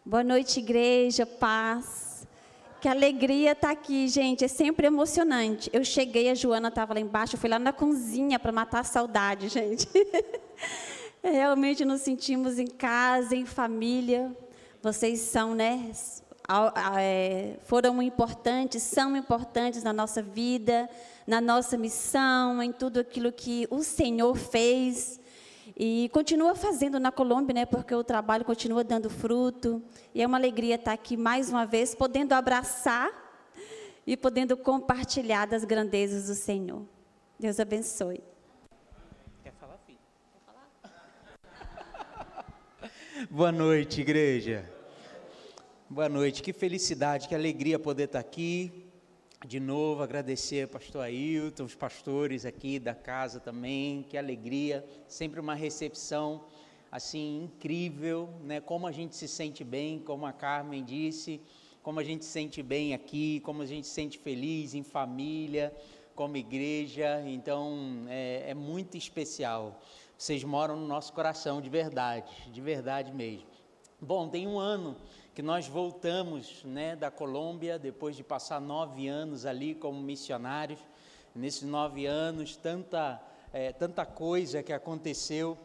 Boa noite, igreja, paz. Que alegria estar aqui, gente. É sempre emocionante. Eu cheguei, a Joana estava lá embaixo, eu fui lá na cozinha para matar a saudade, gente. Realmente nos sentimos em casa, em família. Vocês são, né? Foram importantes, são importantes na nossa vida, na nossa missão, em tudo aquilo que o Senhor fez. E continua fazendo na Colômbia, né? Porque o trabalho continua dando fruto. E é uma alegria estar aqui mais uma vez, podendo abraçar e podendo compartilhar das grandezas do Senhor. Deus abençoe. Quer falar, filho? Quer falar? Boa noite, igreja. Boa noite. Que felicidade, que alegria poder estar aqui. De novo, agradecer ao pastor Ailton, os pastores aqui da casa também, que alegria, sempre uma recepção, assim, incrível, né, como a gente se sente bem, como a Carmen disse, como a gente se sente bem aqui, como a gente se sente feliz em família, como igreja, então, é muito especial, vocês moram no nosso coração, de verdade mesmo. Bom, tem um ano que nós voltamos, né, da Colômbia, depois de passar 9 anos ali como missionários. Nesses 9 anos, tanta coisa que aconteceu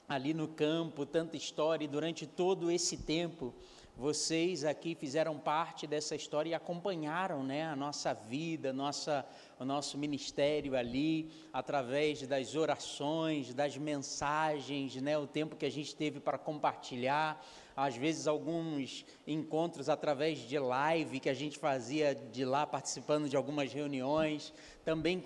ali no campo, tanta história, e durante todo esse tempo, vocês aqui fizeram parte dessa história e acompanharam, né, a nossa vida, o nosso ministério ali, através das orações, das mensagens, né, o tempo que a gente teve para compartilhar, às vezes alguns encontros através de live que a gente fazia de lá, participando de algumas reuniões, também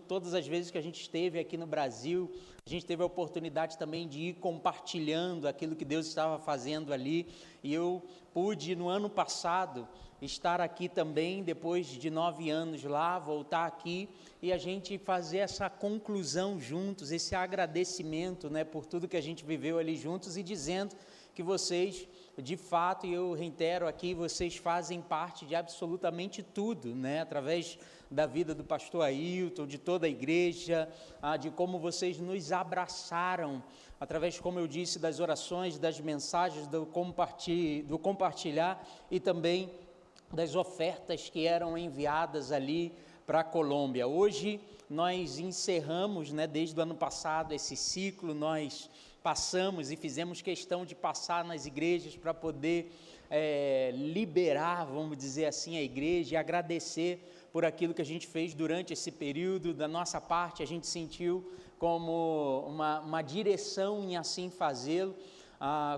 todas as vezes que a gente esteve aqui no Brasil, a gente teve a oportunidade também de ir compartilhando aquilo que Deus estava fazendo ali, e eu pude no ano passado estar aqui também, depois de 9 anos lá, voltar aqui e a gente fazer essa conclusão juntos, esse agradecimento, né, por tudo que a gente viveu ali juntos e dizendo que vocês, de fato, e eu reitero aqui, vocês fazem parte de absolutamente tudo, né, através da vida do pastor Ailton, de toda a igreja, de como vocês nos abraçaram, através, como eu disse, das orações, das mensagens, do compartilhar e também das ofertas que eram enviadas ali para a Colômbia. Hoje nós encerramos, né, desde o ano passado, esse ciclo, nós passamos e fizemos questão de passar nas igrejas para poder liberar, vamos dizer assim, a igreja e agradecer por aquilo que a gente fez durante esse período. Da nossa parte, a gente sentiu como uma direção em assim fazê-lo,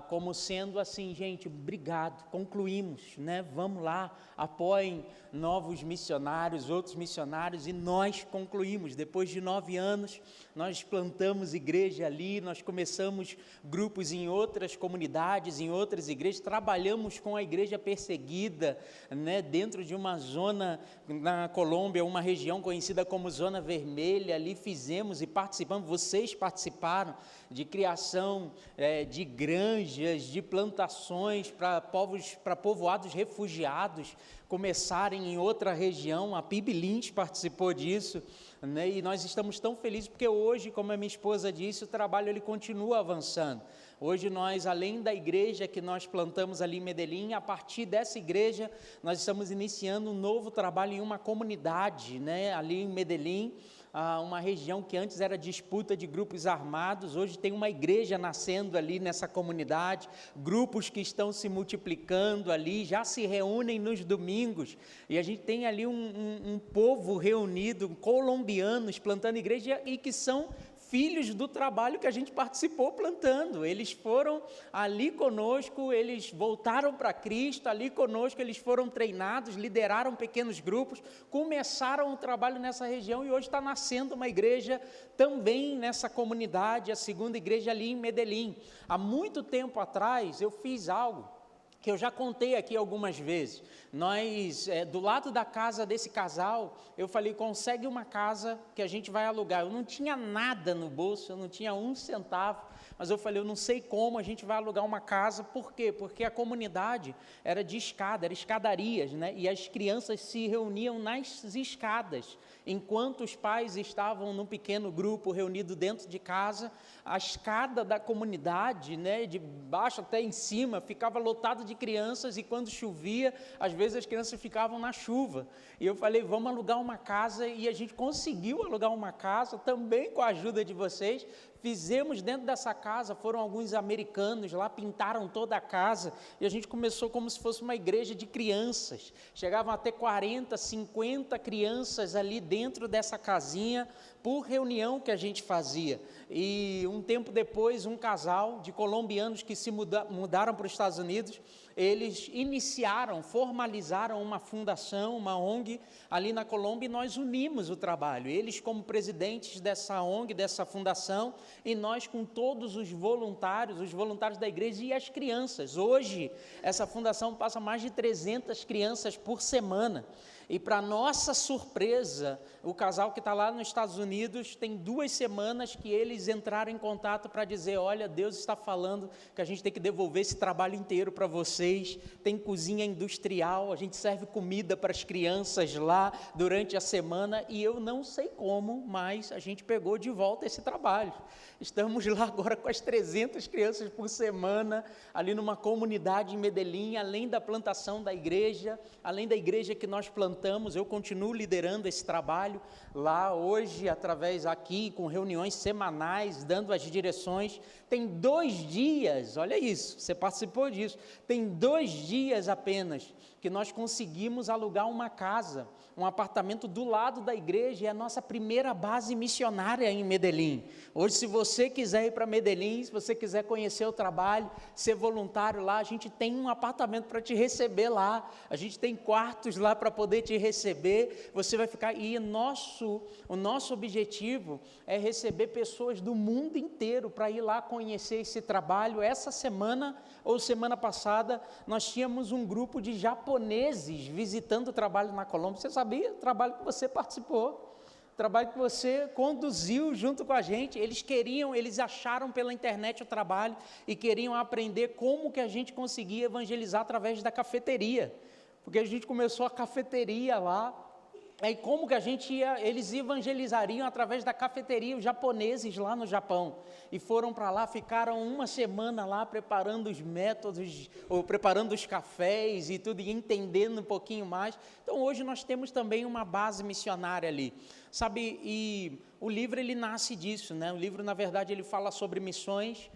como sendo assim, gente, obrigado, concluímos, né? Vamos lá, apoiem novos missionários, outros missionários, e nós concluímos. Depois de 9 anos, nós plantamos igreja ali, nós começamos grupos em outras comunidades, em outras igrejas, trabalhamos com a igreja perseguida, né? Dentro de uma zona na Colômbia, uma região conhecida como Zona Vermelha, ali fizemos e participamos, vocês participaram de criação de granjas, de plantações para povoados refugiados começarem em outra região. A PIB Lins participou disso, né? E nós estamos tão felizes porque hoje, como a minha esposa disse, o trabalho ele continua avançando. Hoje nós, além da igreja que nós plantamos ali em Medellín, a partir dessa igreja nós estamos iniciando um novo trabalho em uma comunidade, né, ali em Medellín, uma região que antes era disputa de grupos armados. Hoje tem uma igreja nascendo ali nessa comunidade, grupos que estão se multiplicando ali, já se reúnem nos domingos, e a gente tem ali um povo reunido, colombianos, plantando igreja, e que são filhos do trabalho que a gente participou plantando. Eles foram ali conosco, eles voltaram para Cristo, ali conosco eles foram treinados, lideraram pequenos grupos, começaram o trabalho nessa região, e hoje está nascendo uma igreja também nessa comunidade, a segunda igreja ali em Medellín. Há muito tempo atrás eu fiz algo que eu já contei aqui algumas vezes. Nós, do lado da casa desse casal, eu falei, consegue uma casa que a gente vai alugar. Eu não tinha nada no bolso, eu não tinha 1 centavo, mas eu falei, eu não sei como a gente vai alugar uma casa. Por quê? Porque a comunidade era de escada, era escadarias, né? E as crianças se reuniam nas escadas. Enquanto os pais estavam num pequeno grupo reunido dentro de casa, a escada da comunidade, né, de baixo até em cima, ficava lotada de crianças, e quando chovia, às vezes as crianças ficavam na chuva. E eu falei, vamos alugar uma casa, e a gente conseguiu alugar uma casa, também com a ajuda de vocês. Fizemos dentro dessa casa, foram alguns americanos lá, pintaram toda a casa, e a gente começou como se fosse uma igreja de crianças. Chegavam até 40, 50 crianças ali dentro dessa casinha, por reunião que a gente fazia. E um tempo depois, um casal de colombianos que se mudaram para os Estados Unidos, eles iniciaram, formalizaram uma fundação, uma ONG ali na Colômbia, e nós unimos o trabalho, eles como presidentes dessa ONG, dessa fundação, e nós com todos os voluntários da igreja e as crianças. Hoje, essa fundação passa mais de 300 crianças por semana. E para nossa surpresa, o casal que está lá nos Estados Unidos, tem 2 semanas que eles entraram em contato para dizer, olha, Deus está falando que a gente tem que devolver esse trabalho inteiro para vocês, tem cozinha industrial, a gente serve comida para as crianças lá durante a semana, e eu não sei como, mas a gente pegou de volta esse trabalho. Estamos lá agora com as 300 crianças por semana, ali numa comunidade em Medellín, além da plantação da igreja, além da igreja que nós plantamos, eu continuo liderando esse trabalho lá hoje, através aqui, com reuniões semanais, dando as direções. Tem 2 dias, olha isso, você participou disso, tem 2 dias apenas que nós conseguimos alugar uma casa, um apartamento do lado da igreja, e a nossa primeira base missionária em Medellín. Hoje, se você quiser ir para Medellín, se você quiser conhecer o trabalho, ser voluntário lá, a gente tem um apartamento para te receber lá, a gente tem quartos lá para poder te receber, você vai ficar, e o nosso objetivo é receber pessoas do mundo inteiro para ir lá conhecer esse trabalho. Essa semana, ou semana passada, nós tínhamos um grupo de japoneses visitando o trabalho na Colômbia. Você sabia? O trabalho que você participou, o trabalho que você conduziu junto com a gente. Eles acharam pela internet o trabalho e queriam aprender como que a gente conseguia evangelizar através da cafeteria, porque a gente começou a cafeteria lá. Aí como que eles evangelizariam através da cafeteria os japoneses lá no Japão, e foram para lá, ficaram 1 semana lá preparando os métodos, ou preparando os cafés e tudo, e entendendo um pouquinho mais. Então hoje nós temos também uma base missionária ali, sabe, e o livro ele nasce disso, né? O livro, na verdade, ele fala sobre missões.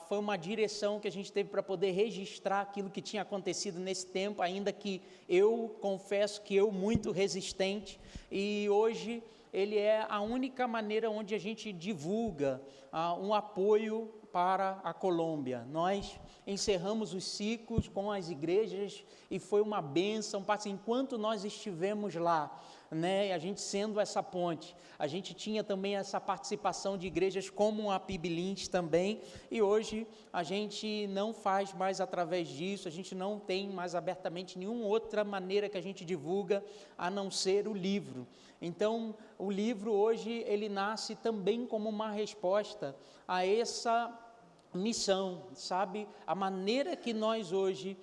Foi uma direção que a gente teve para poder registrar aquilo que tinha acontecido nesse tempo, ainda que eu confesso que eu muito resistente, e hoje ele é a única maneira onde a gente divulga um apoio para a Colômbia. Nós encerramos os ciclos com as igrejas e foi uma bênção. Enquanto nós estivemos lá, né, a gente sendo essa ponte, a gente tinha também essa participação de igrejas como a PIB Lins também, e hoje a gente não faz mais através disso, a gente não tem mais abertamente nenhuma outra maneira que a gente divulga, a não ser o livro. Então, o livro hoje, ele nasce também como uma resposta a essa missão, sabe? A maneira que nós hoje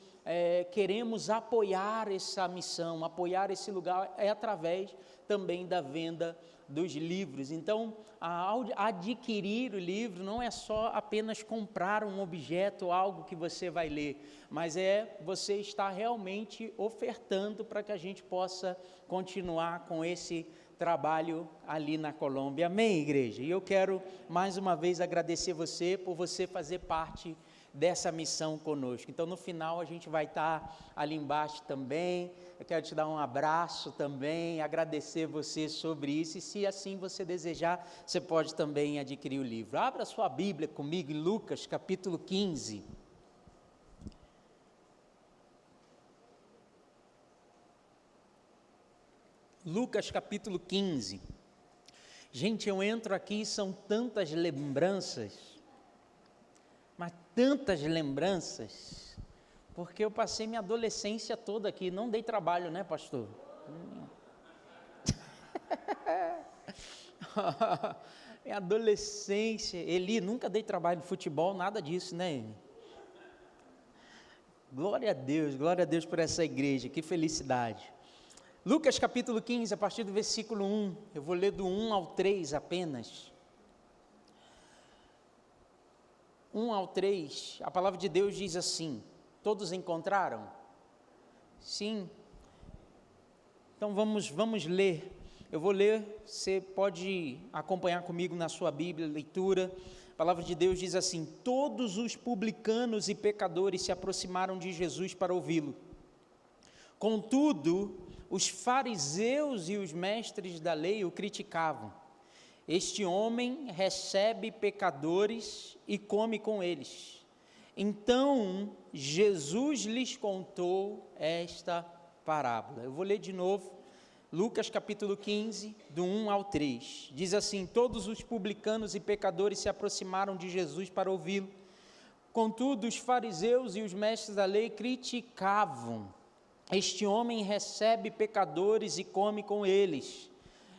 queremos apoiar essa missão, apoiar esse lugar, é através também da venda dos livros. Então, ao adquirir o livro, não é só apenas comprar um objeto, algo que você vai ler, mas é você estar realmente ofertando para que a gente possa continuar com esse trabalho ali na Colômbia. Amém, igreja? E eu quero mais uma vez agradecer você por você fazer parte dessa missão conosco. Então, no final, a gente vai estar ali embaixo também. Eu quero te dar um abraço também, agradecer você sobre isso, e se assim você desejar, você pode também adquirir o livro. Abra sua Bíblia comigo em Lucas, capítulo 15. Lucas, capítulo 15. Gente, eu entro aqui e são tantas lembranças, mas tantas lembranças, porque eu passei minha adolescência toda aqui, não dei trabalho, né, pastor? Em adolescência, Eli, nunca dei trabalho de futebol, nada disso, né? Glória a Deus por essa igreja, que felicidade. Lucas capítulo 15, a partir do versículo 1, eu vou ler do 1 ao 3 apenas. 1 ao 3, a palavra de Deus diz assim, todos encontraram? Sim. Então vamos ler. Eu vou ler, você pode acompanhar comigo na sua Bíblia, leitura. A palavra de Deus diz assim: todos os publicanos e pecadores se aproximaram de Jesus para ouvi-lo. Contudo, os fariseus e os mestres da lei o criticavam. Este homem recebe pecadores e come com eles. Então, Jesus lhes contou esta parábola. Eu vou ler de novo. Lucas capítulo 15, do 1 ao 3, diz assim: todos os publicanos e pecadores se aproximaram de Jesus para ouvi-lo. Contudo, os fariseus e os mestres da lei criticavam. Este homem recebe pecadores e come com eles.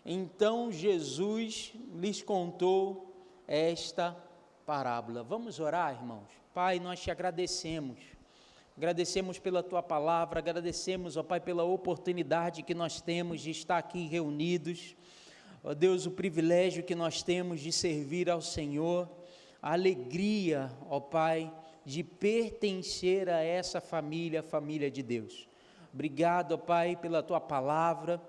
Então Jesus lhes contou esta parábola. Vamos orar, irmãos? Pai, nós te agradecemos pela tua palavra, agradecemos, ó Pai, pela oportunidade que nós temos de estar aqui reunidos, ó Deus, o privilégio que nós temos de servir ao Senhor, a alegria, ó Pai, de pertencer a essa família, a família de Deus. Obrigado, ó Pai, pela tua palavra,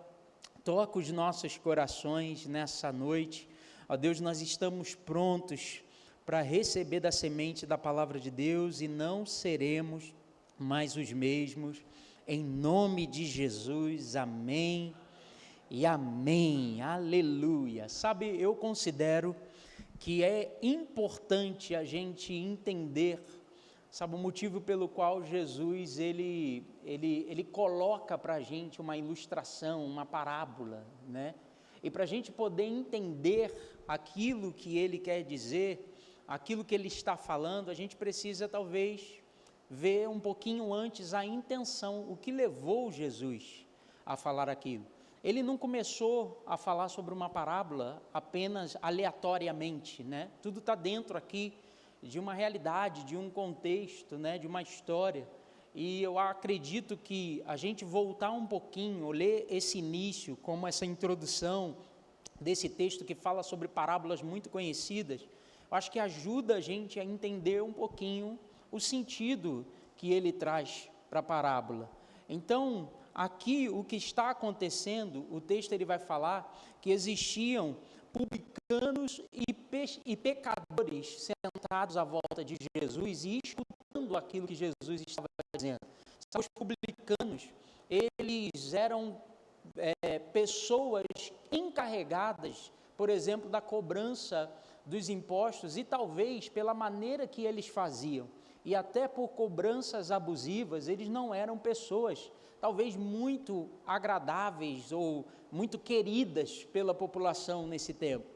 toca os nossos corações nessa noite, ó Deus, nós estamos prontos para receber da semente da palavra de Deus e não seremos mais os mesmos, em nome de Jesus, amém e amém, aleluia. Sabe, eu considero que é importante a gente entender, sabe, o motivo pelo qual Jesus, ele coloca para a gente uma ilustração, uma parábola, né? E para a gente poder entender aquilo que ele quer dizer, aquilo que ele está falando, a gente precisa talvez ver um pouquinho antes a intenção, o que levou Jesus a falar aquilo. Ele não começou a falar sobre uma parábola apenas aleatoriamente, né? Tudo está dentro aqui de uma realidade, de um contexto, né? De uma história. E eu acredito que a gente voltar um pouquinho, ler esse início, como essa introdução desse texto que fala sobre parábolas muito conhecidas, eu acho que ajuda a gente a entender um pouquinho o sentido que ele traz para a parábola. Então, aqui o que está acontecendo, o texto ele vai falar que existiam publicanos e pecadores sentados à volta de Jesus e escutando aquilo que Jesus estava dizendo. Os publicanos, eles eram pessoas encarregadas, por exemplo, da cobrança dos impostos e talvez pela maneira que eles faziam. E até por cobranças abusivas, eles não eram pessoas, talvez muito agradáveis ou muito queridas pela população nesse tempo.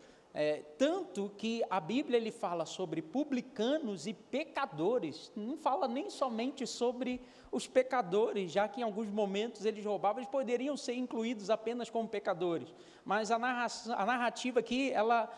Tanto que a Bíblia ele fala sobre publicanos e pecadores, não fala nem somente sobre os pecadores, já que em alguns momentos eles roubavam, eles poderiam ser incluídos apenas como pecadores, mas a narrativa aqui, ela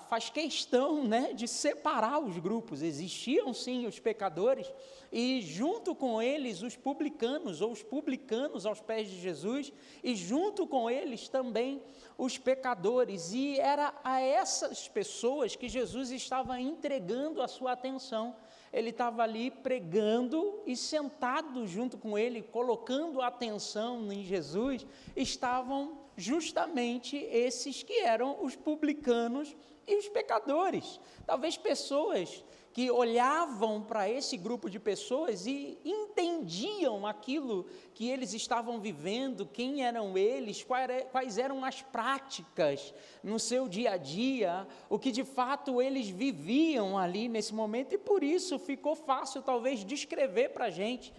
faz questão, né, de separar os grupos. Existiam sim os pecadores, e junto com eles os publicanos, ou os publicanos aos pés de Jesus, e junto com eles também os pecadores, e era a essas pessoas que Jesus estava entregando a sua atenção. Ele estava ali pregando e sentado junto com ele, colocando a atenção em Jesus, estavam justamente esses que eram os publicanos e os pecadores. Talvez pessoas que olhavam para esse grupo de pessoas e entendiam aquilo que eles estavam vivendo, quem eram eles, quais eram as práticas no seu dia a dia, o que de fato eles viviam ali nesse momento, e por isso ficou fácil talvez descrever para a gente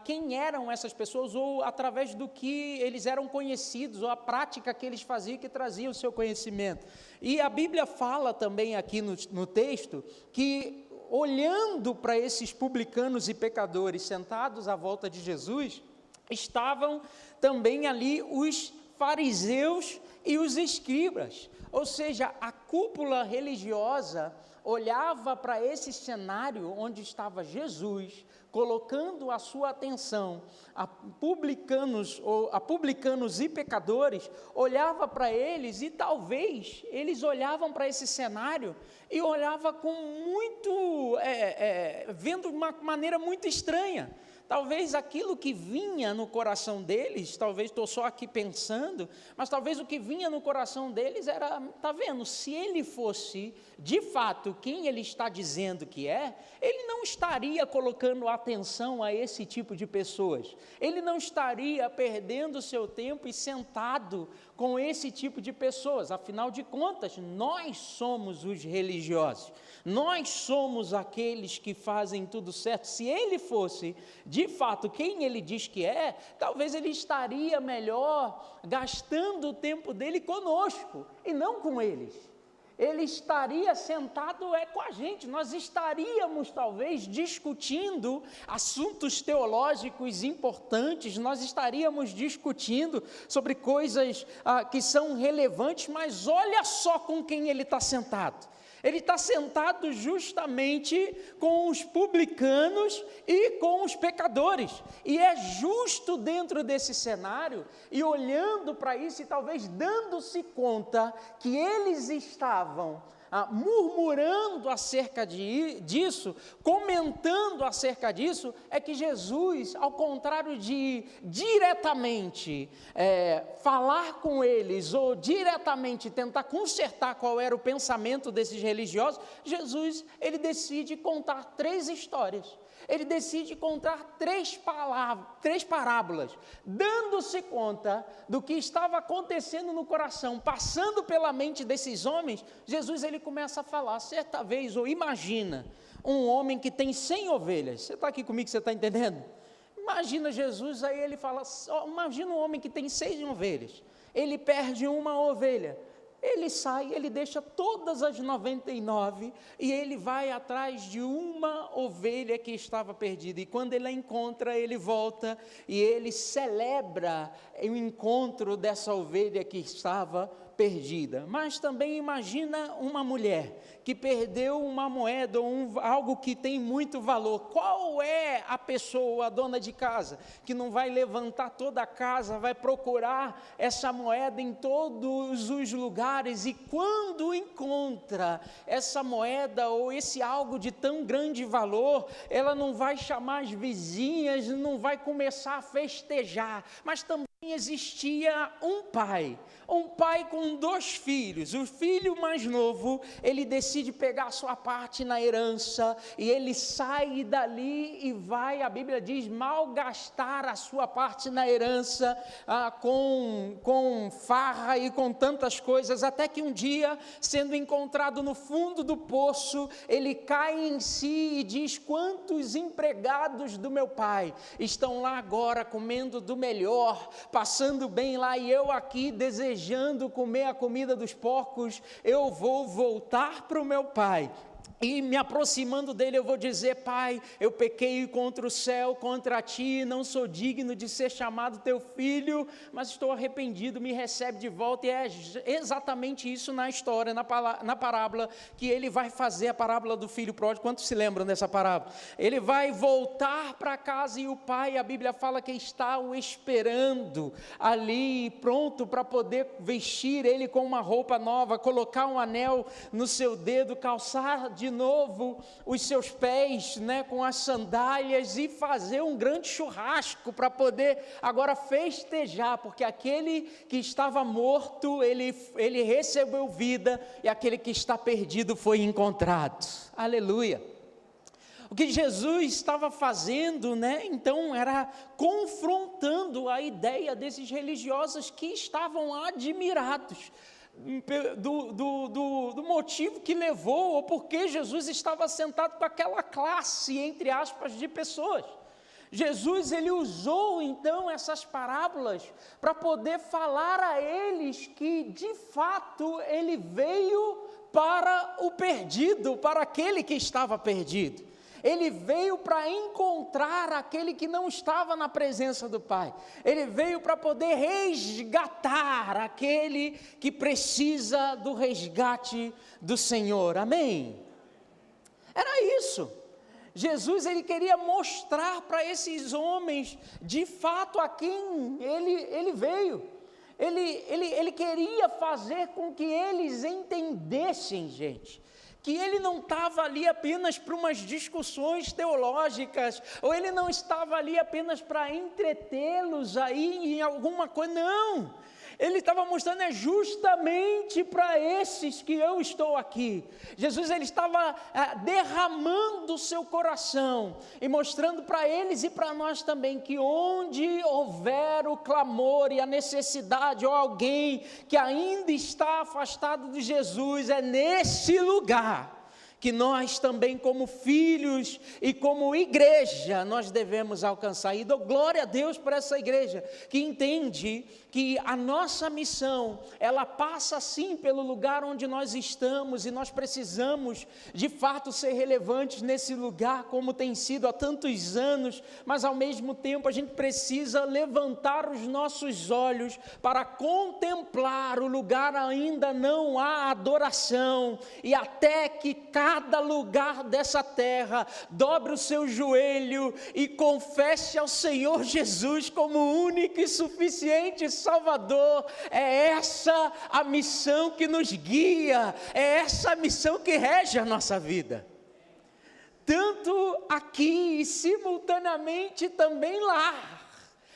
quem eram essas pessoas, ou através do que eles eram conhecidos, ou a prática que eles faziam, que trazia o seu conhecimento. E a Bíblia fala também aqui no texto, que olhando para esses publicanos e pecadores sentados à volta de Jesus, estavam também ali os fariseus e os escribas, ou seja, cúpula religiosa olhava para esse cenário onde estava Jesus, colocando a sua atenção a publicanos e pecadores, olhava para eles e talvez eles olhavam para esse cenário e olhavam com muito, vendo de uma maneira muito estranha. Talvez aquilo que vinha no coração deles, talvez estou só aqui pensando, mas talvez o que vinha no coração deles era, está vendo, se ele fosse de fato quem ele está dizendo que é, ele não estaria colocando atenção a esse tipo de pessoas, ele não estaria perdendo seu tempo e sentado com esse tipo de pessoas. Afinal de contas, nós somos os religiosos, nós somos aqueles que fazem tudo certo. Se ele fosse de fato quem ele diz que é, talvez ele estaria melhor gastando o tempo dele conosco e não com eles. Ele estaria sentado com a gente, nós estaríamos talvez discutindo assuntos teológicos importantes, nós estaríamos discutindo sobre coisas que são relevantes, mas olha só com quem ele está sentado. Ele está sentado justamente com os publicanos e com os pecadores, e é justo dentro desse cenário, e olhando para isso e talvez dando-se conta que eles estavam murmurando acerca disso, comentando acerca disso, é que Jesus, ao contrário de diretamente falar com eles, ou diretamente tentar consertar qual era o pensamento desses religiosos, Jesus, ele decide contar 3 histórias. Ele decide contar 3 parábolas, dando-se conta do que estava acontecendo no coração, passando pela mente desses homens. Jesus, ele começa a falar, certa vez, ou imagina, um homem que tem 100 ovelhas, você está aqui comigo, você está entendendo? Imagina Jesus, aí ele fala, imagina um homem que tem 100 ovelhas, ele perde uma ovelha, ele sai, ele deixa todas as 99 e ele vai atrás de uma ovelha que estava perdida, e quando ele a encontra, ele volta e ele celebra o encontro dessa ovelha que estava perdida. Mas também imagina uma mulher que perdeu uma moeda ou algo que tem muito valor. Qual é a pessoa, a dona de casa, que não vai levantar toda a casa, vai procurar essa moeda em todos os lugares, e quando encontra essa moeda ou esse algo de tão grande valor, ela não vai chamar as vizinhas, não vai começar a festejar, mas também existia um pai com 2 filhos. O filho mais novo, ele decide pegar a sua parte na herança, e ele sai dali e vai, a Bíblia diz, malgastar a sua parte na herança, com farra e com tantas coisas, até que um dia, sendo encontrado no fundo do poço, ele cai em si e diz, quantos empregados do meu pai estão lá agora comendo do melhor, passando bem lá, e eu aqui desejando comer a comida dos porcos. Eu vou voltar para o meu pai, e me aproximando dele eu vou dizer, pai, eu pequei contra o céu, contra ti, não sou digno de ser chamado teu filho, mas estou arrependido, me recebe de volta. E é exatamente isso na história, na parábola, que ele vai fazer, a parábola do filho pródigo. Quantos se lembram dessa parábola? Ele vai voltar para casa, e o pai, a Bíblia fala que está o esperando ali, pronto para poder vestir ele com uma roupa nova, colocar um anel no seu dedo, calçar de novo os seus pés, com as sandálias, e fazer um grande churrasco para poder agora festejar, porque aquele que estava morto, ele recebeu vida, e aquele que está perdido foi encontrado. Aleluia! O que Jesus estava fazendo, então, era confrontando a ideia desses religiosos que estavam admirados do motivo que levou, ou porque Jesus estava sentado com aquela classe, entre aspas, de pessoas. Jesus, ele usou então essas parábolas para poder falar a eles que de fato ele veio para o perdido, para aquele que estava perdido. Ele veio para encontrar aquele que não estava na presença do Pai. Ele veio para poder resgatar aquele que precisa do resgate do Senhor. Amém? Era isso. Jesus, ele queria mostrar para esses homens, de fato, a quem ele veio. Ele queria fazer com que eles entendessem, gente, que ele não estava ali apenas para umas discussões teológicas, ou ele não estava ali apenas para entretê-los aí em alguma coisa, não. Ele estava mostrando justamente para esses que eu estou aqui. Jesus, ele estava derramando o seu coração e mostrando para eles e para nós também que onde houver o clamor e a necessidade, ou alguém que ainda está afastado de Jesus, é nesse lugar que nós também, como filhos e como igreja, nós devemos alcançar. E dou glória a Deus por essa igreja, que entende que a nossa missão, ela passa sim pelo lugar onde nós estamos, e nós precisamos de fato ser relevantes nesse lugar, como tem sido há tantos anos, mas ao mesmo tempo a gente precisa levantar os nossos olhos para contemplar o lugar ainda não há adoração, e até que cada lugar dessa terra dobre o seu joelho e confesse ao Senhor Jesus como único e suficiente Salvador. É essa a missão que nos guia, é essa a missão que rege a nossa vida, tanto aqui e simultaneamente também lá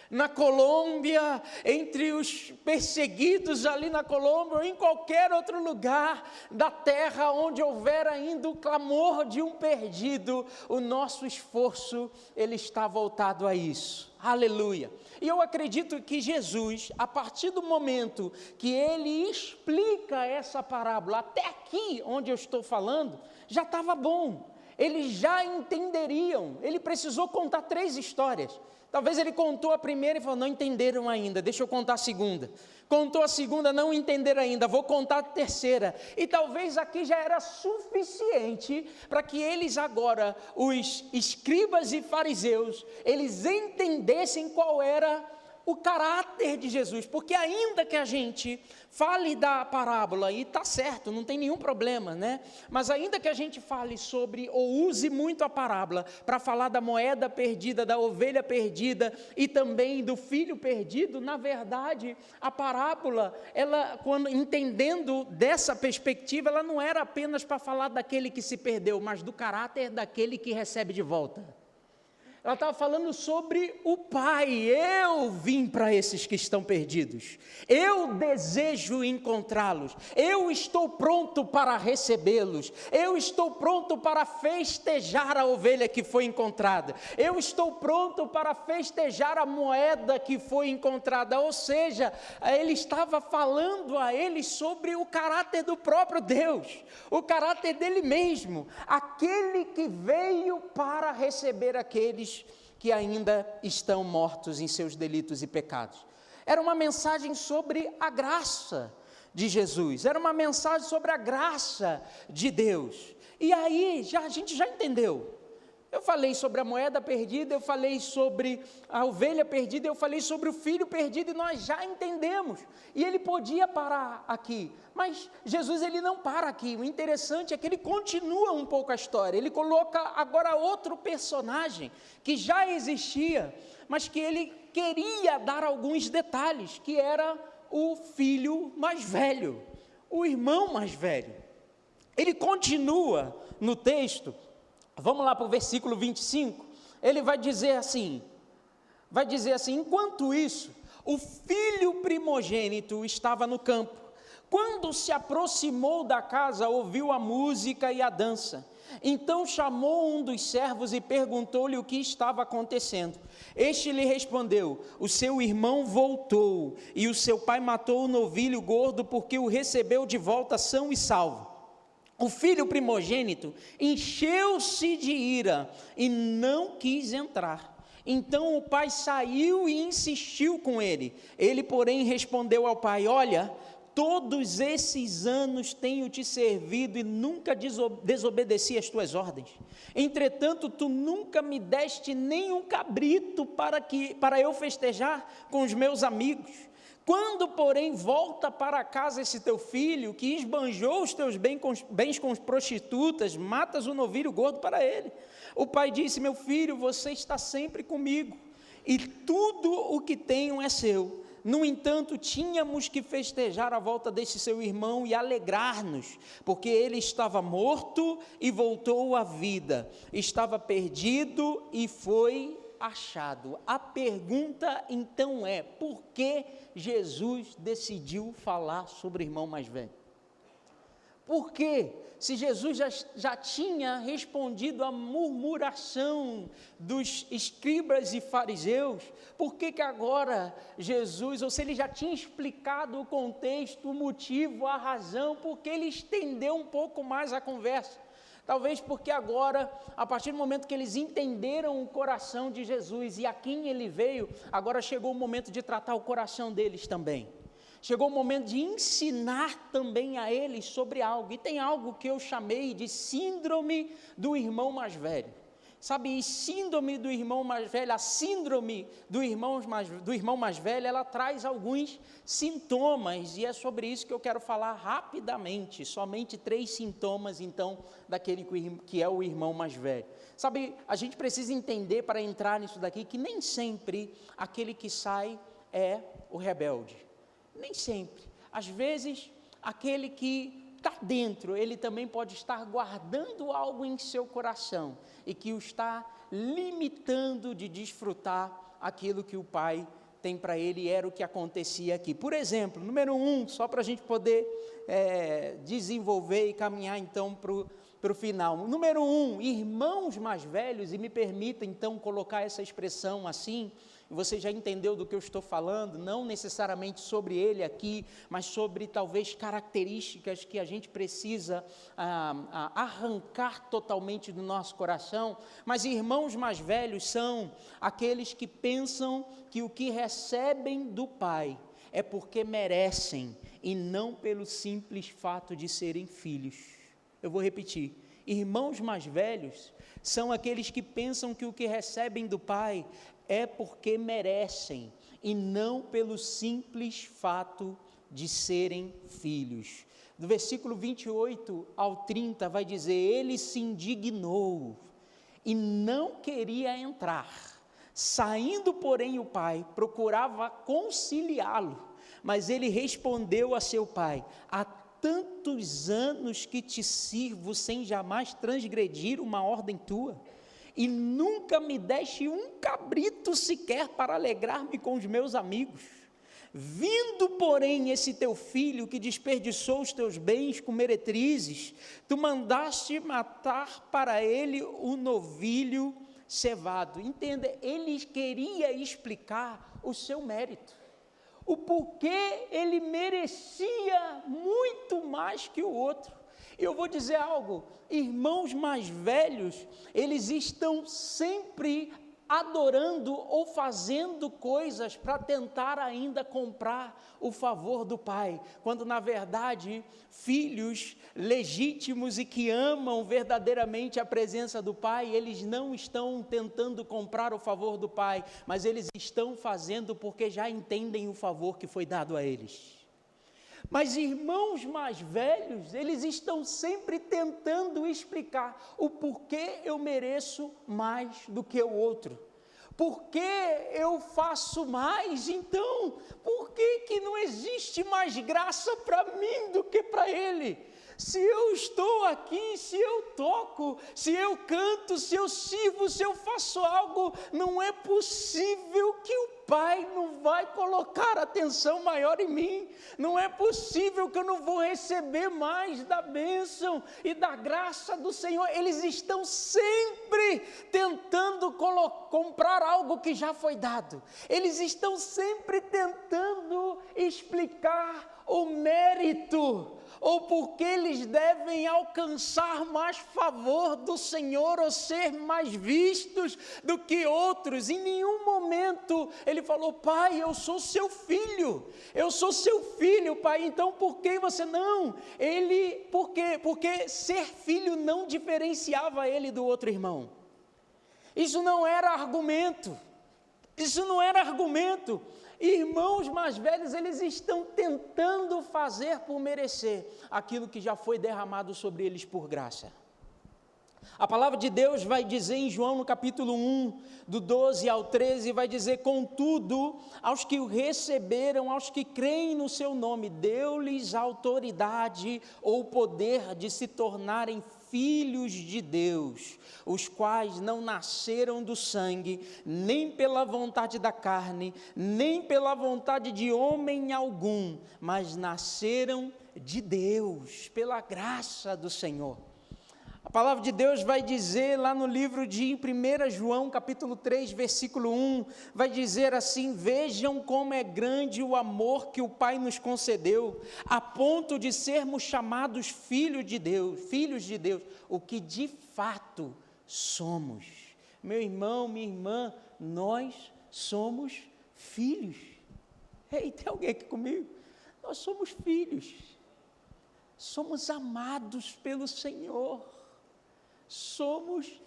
na Colômbia, entre os perseguidos ali na Colômbia, ou em qualquer outro lugar da terra onde houver ainda o clamor de um perdido, o nosso esforço, ele está voltado a isso. Aleluia! E eu acredito que Jesus, a partir do momento que ele explica essa parábola, até aqui onde eu estou falando, já estava bom. Eles já entenderiam. Ele precisou contar 3 histórias. Talvez ele contou a primeira e falou, não entenderam ainda, deixa eu contar a segunda. Contou a segunda, não entenderam ainda, vou contar a terceira. E talvez aqui já era suficiente para que eles agora, os escribas e fariseus, eles entendessem qual era o caráter de Jesus, porque ainda que a gente fale da parábola, e está certo, não tem nenhum problema, né? Mas ainda que a gente fale sobre, ou use muito a parábola, para falar da moeda perdida, da ovelha perdida, e também do filho perdido, na verdade, a parábola, ela, quando entendendo dessa perspectiva, ela não era apenas para falar daquele que se perdeu, mas do caráter daquele que recebe de volta. Ela estava falando sobre o Pai. Eu vim para esses que estão perdidos, eu desejo encontrá-los, eu estou pronto para recebê-los, eu estou pronto para festejar a ovelha que foi encontrada, eu estou pronto para festejar a moeda que foi encontrada. Ou seja, ele estava falando a eles sobre o caráter do próprio Deus, o caráter dele mesmo, aquele que veio para receber aqueles que ainda estão mortos em seus delitos e pecados. Era uma mensagem sobre a graça de Jesus, era uma mensagem sobre a graça de Deus. E aí, a gente já entendeu. Eu falei sobre a moeda perdida, eu falei sobre a ovelha perdida, eu falei sobre o filho perdido, e nós já entendemos. E ele podia parar aqui, mas Jesus, ele não para aqui. O interessante é que ele continua um pouco a história, ele coloca agora outro personagem que já existia, mas que ele queria dar alguns detalhes, que era o filho mais velho, o irmão mais velho. Ele continua no texto. Vamos lá para o versículo 25, ele vai dizer assim, enquanto isso, o filho primogênito estava no campo. Quando se aproximou da casa, ouviu a música e a dança. Então chamou um dos servos e perguntou-lhe o que estava acontecendo. Este lhe respondeu, o seu irmão voltou, e o seu pai matou o novilho gordo, porque o recebeu de volta são e salvo. O filho primogênito encheu-se de ira e não quis entrar. Então o pai saiu e insistiu com ele. Ele, porém, respondeu ao pai, olha, todos esses anos tenho te servido e nunca desobedeci as tuas ordens. Entretanto, tu nunca me deste nenhum cabrito para eu festejar com os meus amigos. Quando, porém, volta para casa esse teu filho, que esbanjou os teus bens com as prostitutas, matas o novilho gordo para ele. O pai disse: meu filho, você está sempre comigo, e tudo o que tenho é seu. No entanto, tínhamos que festejar a volta desse seu irmão e alegrar-nos, porque ele estava morto e voltou à vida, estava perdido e foi achado. A pergunta então é: por que Jesus decidiu falar sobre o irmão mais velho? Por quê? Se Jesus já tinha respondido à murmuração dos escribas e fariseus, por que agora Jesus, ou se ele já tinha explicado o contexto, o motivo, a razão, porque ele estendeu um pouco mais a conversa? Talvez porque agora, a partir do momento que eles entenderam o coração de Jesus e a quem ele veio, agora chegou o momento de tratar o coração deles também. Chegou o momento de ensinar também a eles sobre algo, e tem algo que eu chamei de síndrome do irmão mais velho. Sabe, síndrome do irmão mais velho, a síndrome do irmão mais velho, ela traz alguns sintomas, e é sobre isso que eu quero falar rapidamente, somente 3 sintomas, então, daquele que é o irmão mais velho. Sabe, a gente precisa entender, para entrar nisso daqui, que nem sempre aquele que sai é o rebelde. Nem sempre. Às vezes, aquele que está dentro, ele também pode estar guardando algo em seu coração e que o está limitando de desfrutar aquilo que o Pai tem para ele, e era o que acontecia aqui. Por exemplo, número 1, só para a gente poder desenvolver e caminhar então para o final. Número 1, irmãos mais velhos, e me permita então colocar essa expressão assim, você já entendeu do que eu estou falando, não necessariamente sobre ele aqui, mas sobre talvez características que a gente precisa arrancar totalmente do nosso coração. Mas irmãos mais velhos são aqueles que pensam que o que recebem do Pai é porque merecem, e não pelo simples fato de serem filhos. Eu vou repetir: irmãos mais velhos são aqueles que pensam que o que recebem do Pai é porque merecem, e não pelo simples fato de serem filhos. Do versículo 28 ao 30 vai dizer: ele se indignou e não queria entrar. Saindo, porém, o pai procurava conciliá-lo, mas ele respondeu a seu pai: há tantos anos que te sirvo sem jamais transgredir uma ordem tua, e nunca me deste um cabrito sequer para alegrar-me com os meus amigos. Vindo, porém, esse teu filho que desperdiçou os teus bens com meretrizes, tu mandaste matar para ele o novilho cevado. Entenda, ele queria explicar o seu mérito, o porquê ele merecia muito mais que o outro. Eu vou dizer algo: irmãos mais velhos, eles estão sempre adorando ou fazendo coisas para tentar ainda comprar o favor do pai, quando na verdade filhos legítimos e que amam verdadeiramente a presença do pai, eles não estão tentando comprar o favor do pai, mas eles estão fazendo porque já entendem o favor que foi dado a eles. Mas irmãos mais velhos, eles estão sempre tentando explicar o porquê eu mereço mais do que o outro. Por que eu faço mais? Então, por que não existe mais graça para mim do que para ele? Se eu estou aqui, se eu toco, se eu canto, se eu sirvo, se eu faço algo, não é possível que o Pai não vai colocar atenção maior em mim. Não é possível que eu não vou receber mais da bênção e da graça do Senhor. Eles estão sempre tentando comprar algo que já foi dado. Eles estão sempre tentando explicar o mérito, ou porque eles devem alcançar mais favor do Senhor, ou ser mais vistos do que outros. Em nenhum momento ele Ele falou: pai, eu sou seu filho, pai, então por que você não? Por quê? Porque ser filho não diferenciava ele do outro irmão. Isso não era argumento. Irmãos mais velhos, eles estão tentando fazer por merecer aquilo que já foi derramado sobre eles por graça. A palavra de Deus vai dizer em João, no capítulo 1, do 12 ao 13, vai dizer: contudo, aos que o receberam, aos que creem no seu nome, deu-lhes autoridade ou poder de se tornarem filhos de Deus, os quais não nasceram do sangue, nem pela vontade da carne, nem pela vontade de homem algum, mas nasceram de Deus, pela graça do Senhor. A palavra de Deus vai dizer lá no livro de 1 João, capítulo 3, versículo 1, vai dizer assim: vejam como é grande o amor que o Pai nos concedeu, a ponto de sermos chamados filhos de Deus, o que de fato somos. Meu irmão, minha irmã, nós somos filhos. Ei, tem alguém aqui comigo? Nós somos filhos, somos amados pelo Senhor. Somos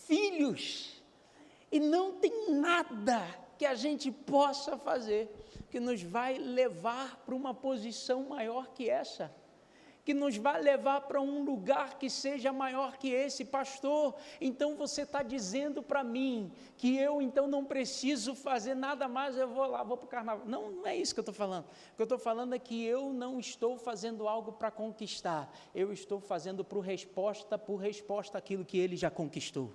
filhos, e não tem nada que a gente possa fazer que nos vai levar para uma posição maior que essa, que nos vai levar para um lugar que seja maior que esse. Pastor, então você está dizendo para mim que eu então não preciso fazer nada mais, eu vou lá, vou para o carnaval. Não, não é isso que eu estou falando. O que eu estou falando é que eu não estou fazendo algo para conquistar, eu estou fazendo por resposta aquilo que ele já conquistou.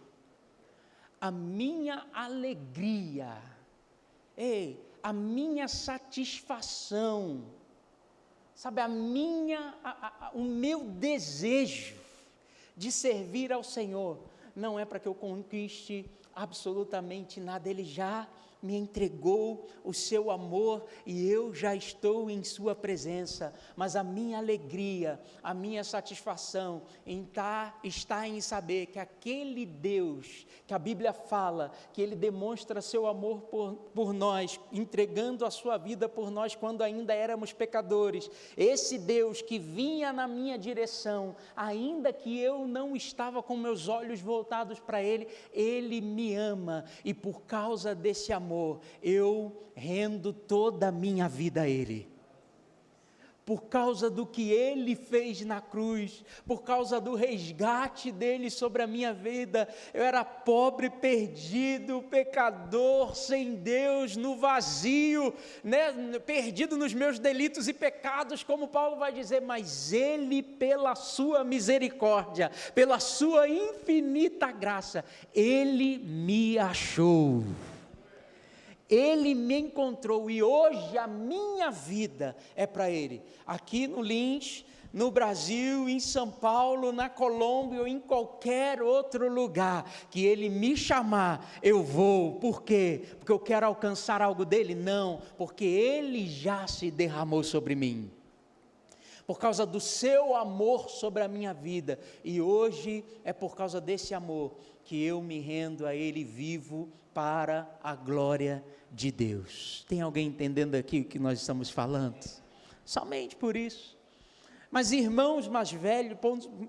A minha alegria, a minha satisfação, sabe, o meu desejo de servir ao Senhor, não é para que eu conquiste absolutamente nada. Ele já me entregou o seu amor e eu já estou em sua presença, mas a minha alegria, a minha satisfação está em saber que aquele Deus que a Bíblia fala, que Ele demonstra seu amor por nós, entregando a sua vida por nós quando ainda éramos pecadores, esse Deus que vinha na minha direção, ainda que eu não estava com meus olhos voltados para Ele, Ele me ama, e por causa desse amor, eu rendo toda a minha vida a Ele. Por causa do que Ele fez na cruz, por causa do resgate dEle sobre a minha vida, eu era pobre, perdido, pecador, sem Deus, no vazio, perdido nos meus delitos e pecados, como Paulo vai dizer, mas Ele, pela sua misericórdia, pela sua infinita graça, Ele me achou. Ele me encontrou e hoje a minha vida é para Ele. Aqui no Lins, no Brasil, em São Paulo, na Colômbia ou em qualquer outro lugar que Ele me chamar, eu vou. Por quê? Porque eu quero alcançar algo dEle? Não, porque Ele já se derramou sobre mim. Por causa do seu amor sobre a minha vida. E hoje é por causa desse amor que eu me rendo a Ele, vivo para a glória de Deus. Tem alguém entendendo aqui o que nós estamos falando? Somente por isso. Mas irmãos mais velhos,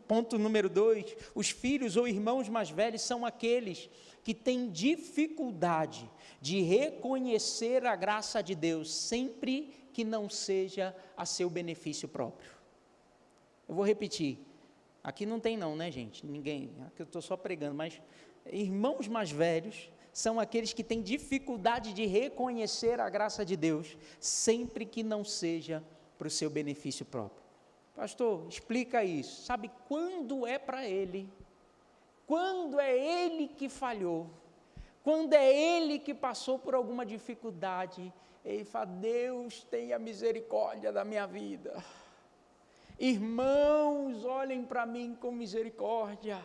ponto número 2, os filhos ou irmãos mais velhos são aqueles que têm dificuldade de reconhecer a graça de Deus, sempre que não seja a seu benefício próprio. Eu vou repetir, aqui não tem não, né gente, ninguém, aqui eu estou só pregando, mas irmãos mais velhos são aqueles que têm dificuldade de reconhecer a graça de Deus, sempre que não seja para o seu benefício próprio. Pastor, explica isso. Sabe quando é para Ele? Quando é Ele que falhou? Quando é Ele que passou por alguma dificuldade? Ele fala, Deus tenha misericórdia da minha vida. Irmãos, olhem para mim com misericórdia.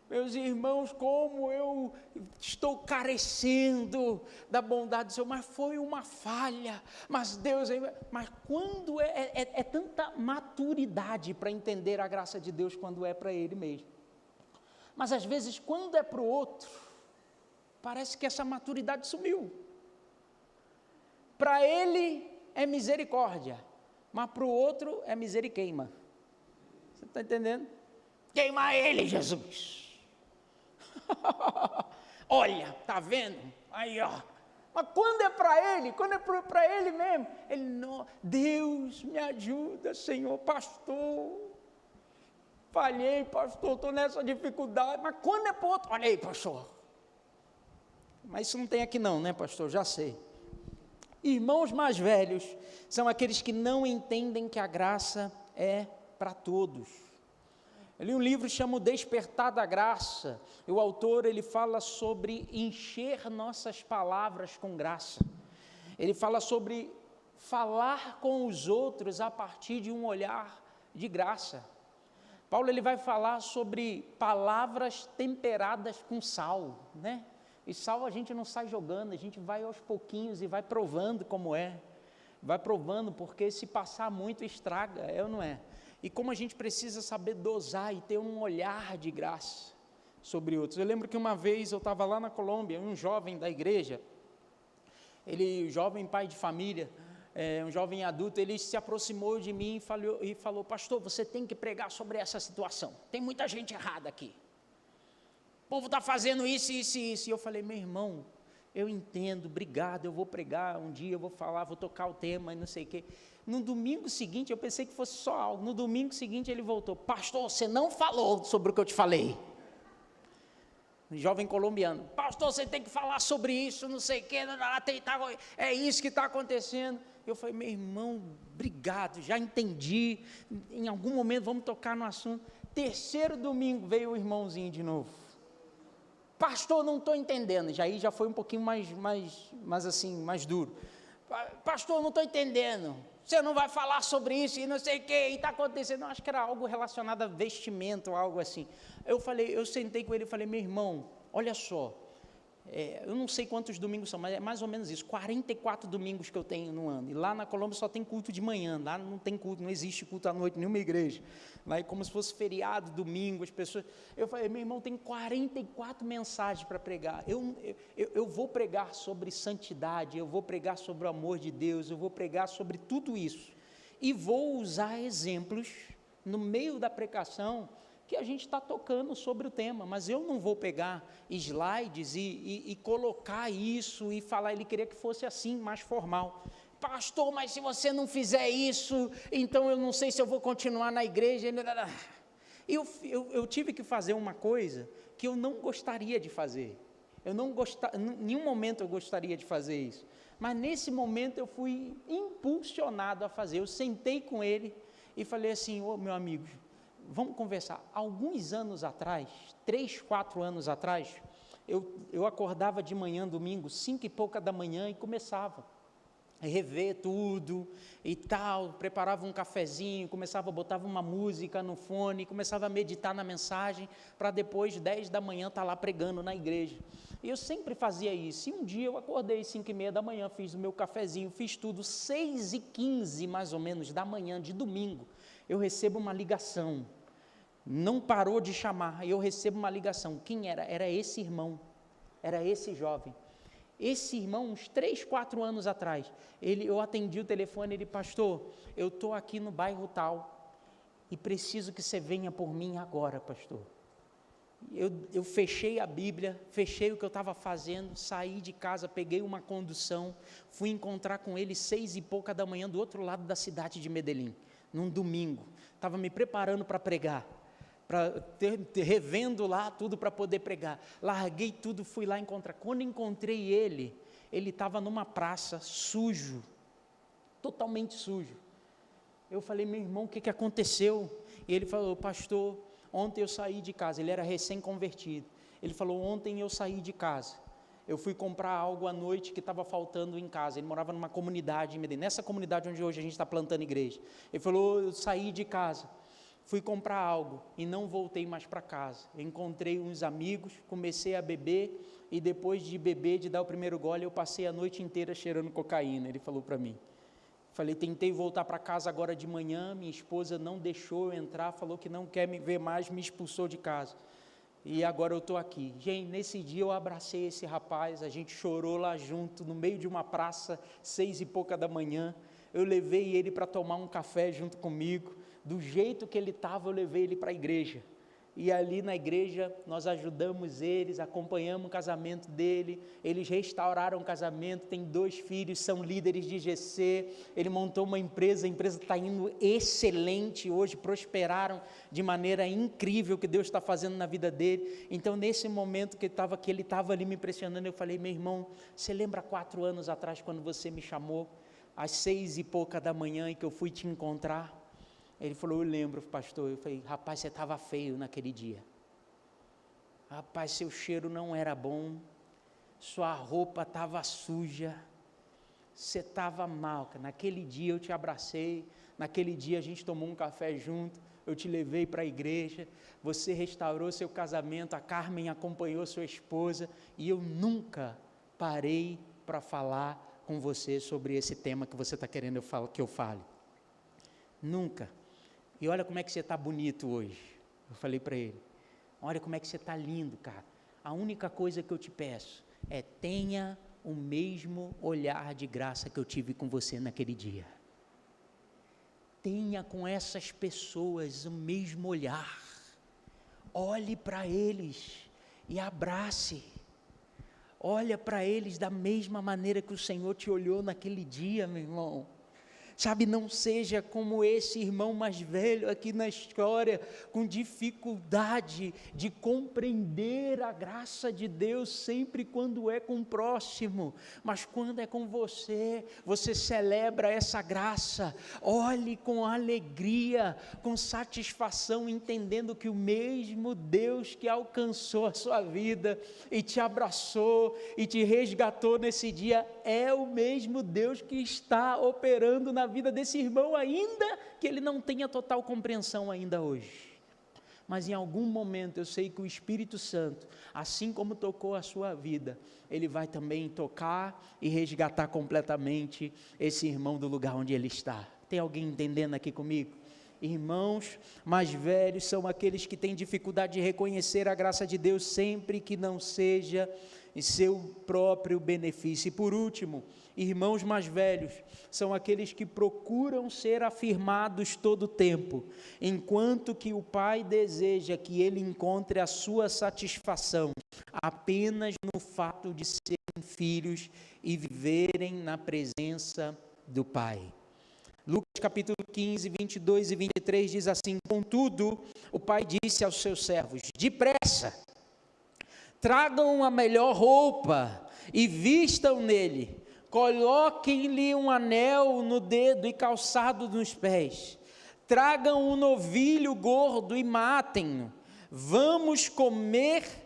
Meus irmãos, como eu estou carecendo da bondade do Senhor, mas foi uma falha, mas Deus, mas quando é tanta maturidade para entender a graça de Deus quando é para Ele mesmo, mas às vezes quando é para o outro, parece que essa maturidade sumiu, Para ele é misericórdia, mas para o outro é miseriqueima. Você está entendendo? Queima ele, Jesus. Olha, tá vendo? Aí, ó. Mas quando é para ele, quando é para ele mesmo, ele não. Deus me ajuda, Senhor, pastor. Falhei, pastor, estou nessa dificuldade. Mas quando é para o outro, olha aí, pastor. Mas isso não tem aqui não, né, pastor? Já sei. Irmãos mais velhos são aqueles que não entendem que a graça é para todos. Eu li um livro que chama O Despertar da Graça, e o autor ele fala sobre encher nossas palavras com graça. Ele fala sobre falar com os outros a partir de um olhar de graça. Paulo ele vai falar sobre palavras temperadas com sal, né? E sal a gente não sai jogando, a gente vai aos pouquinhos e vai provando como é. Vai provando, porque se passar muito estraga, é ou não é? E como a gente precisa saber dosar e ter um olhar de graça sobre outros. Eu lembro que uma vez eu estava lá na Colômbia, um jovem da igreja, ele, jovem pai de família, um jovem adulto, ele se aproximou de mim e falou, pastor, você tem que pregar sobre essa situação, tem muita gente errada aqui, o povo está fazendo isso, isso e isso. E eu falei, meu irmão, eu entendo, obrigado, eu vou pregar, um dia eu vou falar, vou tocar o tema e não sei o quê. No domingo seguinte, eu pensei que fosse só algo, no domingo seguinte ele voltou, pastor, você não falou sobre o que eu te falei. Um jovem colombiano, pastor, você tem que falar sobre isso, não sei o quê, é isso que está acontecendo. Eu falei, meu irmão, obrigado, já entendi, em algum momento vamos tocar no assunto. Terceiro domingo veio o irmãozinho de novo. Pastor, não estou entendendo, já foi um pouquinho mais duro. Pastor, não estou entendendo, você não vai falar sobre isso e não sei o que, e está acontecendo. Eu acho que era algo relacionado a vestimento, algo assim. Eu sentei com ele e falei, meu irmão, olha só, eu não sei quantos domingos são, mas é mais ou menos isso, 44 domingos que eu tenho no ano, e lá na Colômbia só tem culto de manhã, lá não tem culto, não existe culto à noite, nenhuma igreja, lá é como se fosse feriado, domingo, as pessoas, eu falei, meu irmão, tem 44 mensagens para pregar, eu vou pregar sobre santidade, eu vou pregar sobre o amor de Deus, eu vou pregar sobre tudo isso, e vou usar exemplos, no meio da pregação, que a gente está tocando sobre o tema, mas eu não vou pegar slides e colocar isso e falar, ele queria que fosse assim, mais formal. Pastor, mas se você não fizer isso, então eu não sei se eu vou continuar na igreja. Eu tive que fazer uma coisa que eu não gostaria de fazer. Em nenhum momento eu gostaria de fazer isso. Mas nesse momento eu fui impulsionado a fazer. Eu sentei com ele e falei assim, meu amigo, vamos conversar. Alguns anos atrás, 3, 4 anos atrás, eu acordava de manhã, domingo, 5 e pouca da manhã e começava a rever tudo e tal, preparava um cafezinho, botava uma música no fone, começava a meditar na mensagem, para depois, 10 da manhã, estar lá pregando na igreja. E eu sempre fazia isso. E um dia eu acordei 5 e meia da manhã, fiz o meu cafezinho, fiz tudo, 6 e 15 mais ou menos da manhã, de domingo, eu recebo uma ligação. Não parou de chamar, eu recebo uma ligação. Quem era? Era esse irmão, era esse jovem. Esse irmão, uns 3, 4 anos atrás, eu atendi o telefone, ele, pastor, eu estou aqui no bairro tal, e preciso que você venha por mim agora, pastor. Eu fechei a Bíblia, fechei o que eu estava fazendo, saí de casa, peguei uma condução, fui encontrar com ele 6 e pouca da manhã, do outro lado da cidade de Medellín, num domingo, estava me preparando para pregar, revendo lá tudo para poder pregar, larguei tudo, fui lá encontrar. Quando encontrei ele estava numa praça, sujo, totalmente sujo. Eu falei, meu irmão, o que aconteceu? E ele falou, pastor, ontem eu saí de casa, ele era recém-convertido, ele falou, ontem eu saí de casa, eu fui comprar algo à noite que estava faltando em casa, ele morava numa comunidade, nessa comunidade onde hoje a gente está plantando igreja, ele falou, eu saí de casa, fui comprar algo e não voltei mais para casa. Eu encontrei uns amigos, comecei a beber e depois de beber, de dar o primeiro gole, eu passei a noite inteira cheirando cocaína. Ele falou para mim. Falei, tentei voltar para casa agora de manhã, minha esposa não deixou eu entrar, falou que não quer me ver mais, me expulsou de casa. E agora eu estou aqui. Gente, nesse dia eu abracei esse rapaz, a gente chorou lá junto, no meio de uma praça, 6 e pouca da manhã. Eu levei ele para tomar um café junto comigo. Do jeito que ele estava, eu levei ele para a igreja. E ali na igreja nós ajudamos eles, acompanhamos o casamento dele, eles restauraram o casamento, tem 2 filhos, são líderes de GC, ele montou uma empresa, a empresa está indo excelente hoje, prosperaram de maneira incrível, que Deus está fazendo na vida dele. Então nesse momento que ele estava ali me impressionando, eu falei: meu irmão, você lembra 4 anos atrás quando você me chamou, às 6 e pouca da manhã, e que eu fui te encontrar? Ele falou: eu lembro, pastor. Eu falei: rapaz, você estava feio naquele dia. Rapaz, seu cheiro não era bom, sua roupa estava suja, você estava mal. Naquele dia eu te abracei, naquele dia a gente tomou um café junto, eu te levei para a igreja, você restaurou seu casamento, a Carmen acompanhou sua esposa, e eu nunca parei para falar com você sobre esse tema que você está querendo que eu fale. Nunca. E olha como é que você está bonito hoje. Eu falei para ele: olha como é que você está lindo, cara. A única coisa que eu te peço é: tenha o mesmo olhar de graça que eu tive com você naquele dia. Tenha com essas pessoas o mesmo olhar. Olhe para eles e abrace. Olha para eles da mesma maneira que o Senhor te olhou naquele dia, meu irmão. Sabe, não seja como esse irmão mais velho aqui na história, com dificuldade de compreender a graça de Deus sempre quando é com o próximo, mas quando é com você, você celebra essa graça. Olhe com alegria, com satisfação, entendendo que o mesmo Deus que alcançou a sua vida e te abraçou e te resgatou nesse dia, é o mesmo Deus que está operando na vida desse irmão, ainda que ele não tenha total compreensão ainda hoje. Mas em algum momento eu sei que o Espírito Santo, assim como tocou a sua vida, ele vai também tocar e resgatar completamente esse irmão do lugar onde ele está. Tem alguém entendendo aqui comigo? Irmãos mais velhos são aqueles que têm dificuldade de reconhecer a graça de Deus sempre que não seja em seu próprio benefício. E por último, irmãos mais velhos são aqueles que procuram ser afirmados todo o tempo, enquanto que o pai deseja que ele encontre a sua satisfação apenas no fato de serem filhos e viverem na presença do pai. Lucas capítulo 15, 22 e 23 diz assim: contudo, o pai disse aos seus servos: depressa, tragam a melhor roupa e vistam nele, coloquem-lhe um anel no dedo e calçado nos pés, tragam um novilho gordo e matem-no, vamos comer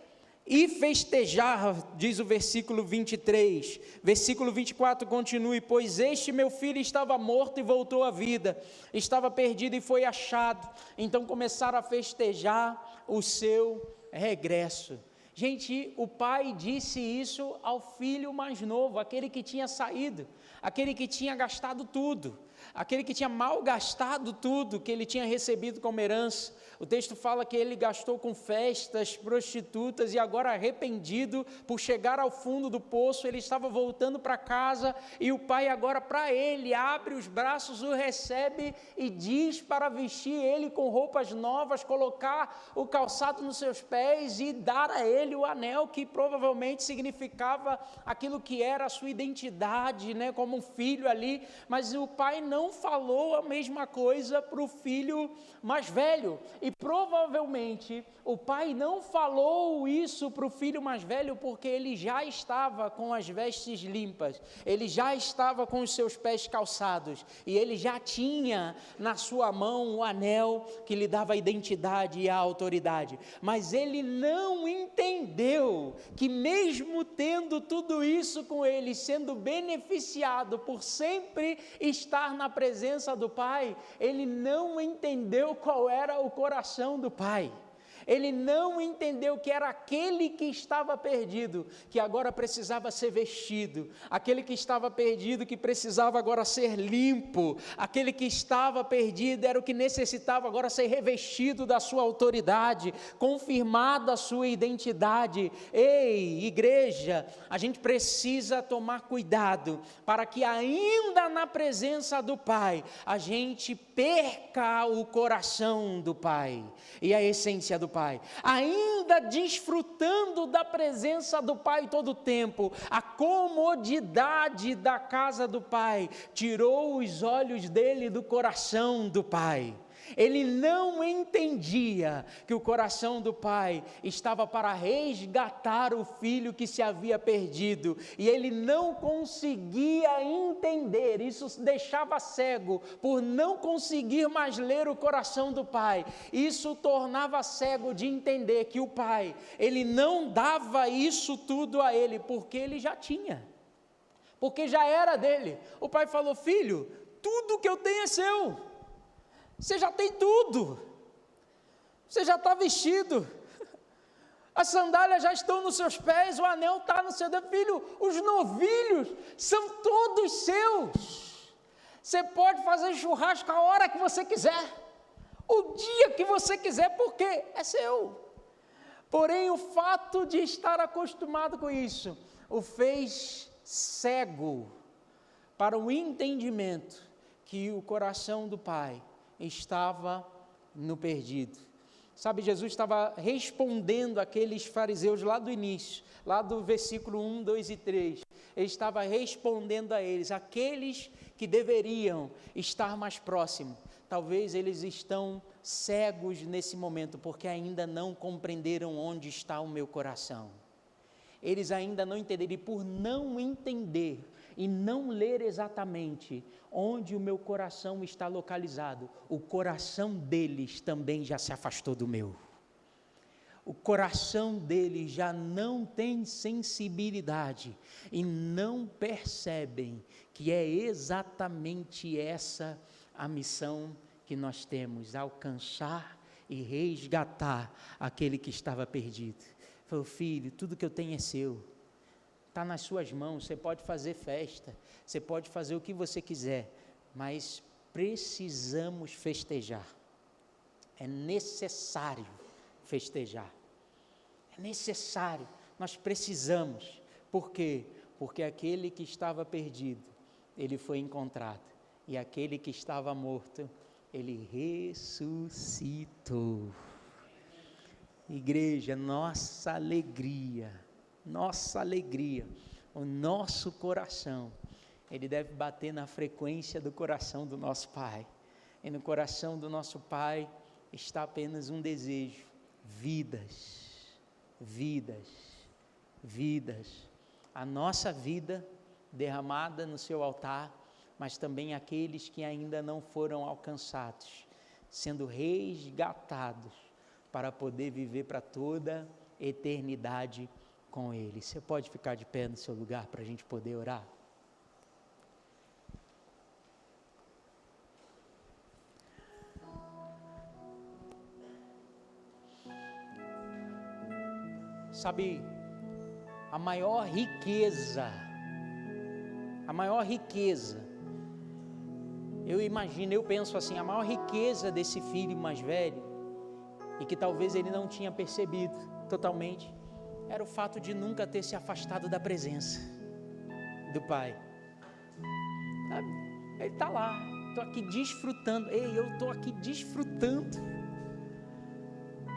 e festejar, diz o versículo 23, versículo 24 continue: pois este meu filho estava morto e voltou à vida, estava perdido e foi achado. Então começaram a festejar o seu regresso. Gente, o pai disse isso ao filho mais novo, aquele que tinha saído, aquele que tinha gastado tudo, aquele que tinha malgastado tudo que ele tinha recebido como herança. O texto fala que ele gastou com festas, prostitutas, e agora arrependido por chegar ao fundo do poço, ele estava voltando para casa, e o pai agora para ele abre os braços, o recebe e diz para vestir ele com roupas novas, colocar o calçado nos seus pés e dar a ele o anel, que provavelmente significava aquilo que era a sua identidade, né, como um filho ali. Mas o pai não falou a mesma coisa para o filho mais velho, e provavelmente o pai não falou isso para o filho mais velho porque ele já estava com as vestes limpas, ele já estava com os seus pés calçados, e ele já tinha na sua mão o anel que lhe dava a identidade e a autoridade. Mas ele não entendeu que mesmo tendo tudo isso com ele, sendo beneficiado por sempre estar na presença do pai, ele não entendeu qual era o coração do pai. Ele não entendeu que era aquele que estava perdido, que agora precisava ser vestido, aquele que estava perdido, que precisava agora ser limpo, aquele que estava perdido era o que necessitava agora ser revestido da sua autoridade, confirmada a sua identidade. Ei, igreja, a gente precisa tomar cuidado para que ainda na presença do Pai, a gente perca o coração do Pai e a essência do Pai. Ainda desfrutando da presença do Pai todo o tempo, a comodidade da casa do Pai tirou os olhos dele do coração do Pai. Ele não entendia que o coração do Pai estava para resgatar o filho que se havia perdido, e ele não conseguia entender, isso deixava cego, por não conseguir mais ler o coração do Pai, isso tornava cego de entender que o Pai, ele não dava isso tudo a ele, porque ele já tinha, porque já era dele. O Pai falou: filho, tudo que eu tenho é seu. Você já tem tudo, você já está vestido, as sandálias já estão nos seus pés, o anel está no seu dedo. Filho, os novilhos são todos seus, você pode fazer churrasco a hora que você quiser, o dia que você quiser, porque é seu. Porém, o fato de estar acostumado com isso, o fez cego para o entendimento que o coração do Pai estava no perdido. Sabe, Jesus estava respondendo aqueles fariseus lá do início, lá do versículo 1, 2 e 3, ele estava respondendo a eles, aqueles que deveriam estar mais próximos, talvez eles estão cegos nesse momento, porque ainda não compreenderam onde está o meu coração, eles ainda não entenderam, e por não entender, e não ler exatamente onde o meu coração está localizado, o coração deles também já se afastou do meu. O coração deles já não tem sensibilidade e não percebem que é exatamente essa a missão que nós temos, alcançar e resgatar aquele que estava perdido. Falou: filho, tudo que eu tenho é seu. Está nas suas mãos, você pode fazer festa, você pode fazer o que você quiser, mas precisamos festejar, é necessário festejar, é necessário, nós precisamos. Por quê? Porque aquele que estava perdido, ele foi encontrado, e aquele que estava morto, ele ressuscitou. Igreja, nossa alegria, o nosso coração, ele deve bater na frequência do coração do nosso Pai, e no coração do nosso Pai está apenas um desejo: vidas, a nossa vida derramada no seu altar, mas também aqueles que ainda não foram alcançados, sendo resgatados para poder viver para toda eternidade com Ele. Você pode ficar de pé no seu lugar para a gente poder orar? Sabe, a maior riqueza, eu penso assim, a maior riqueza desse filho mais velho, e que talvez ele não tinha percebido totalmente, era o fato de nunca ter se afastado da presença do Pai. Ele está lá, estou aqui desfrutando. Ei, eu estou aqui desfrutando.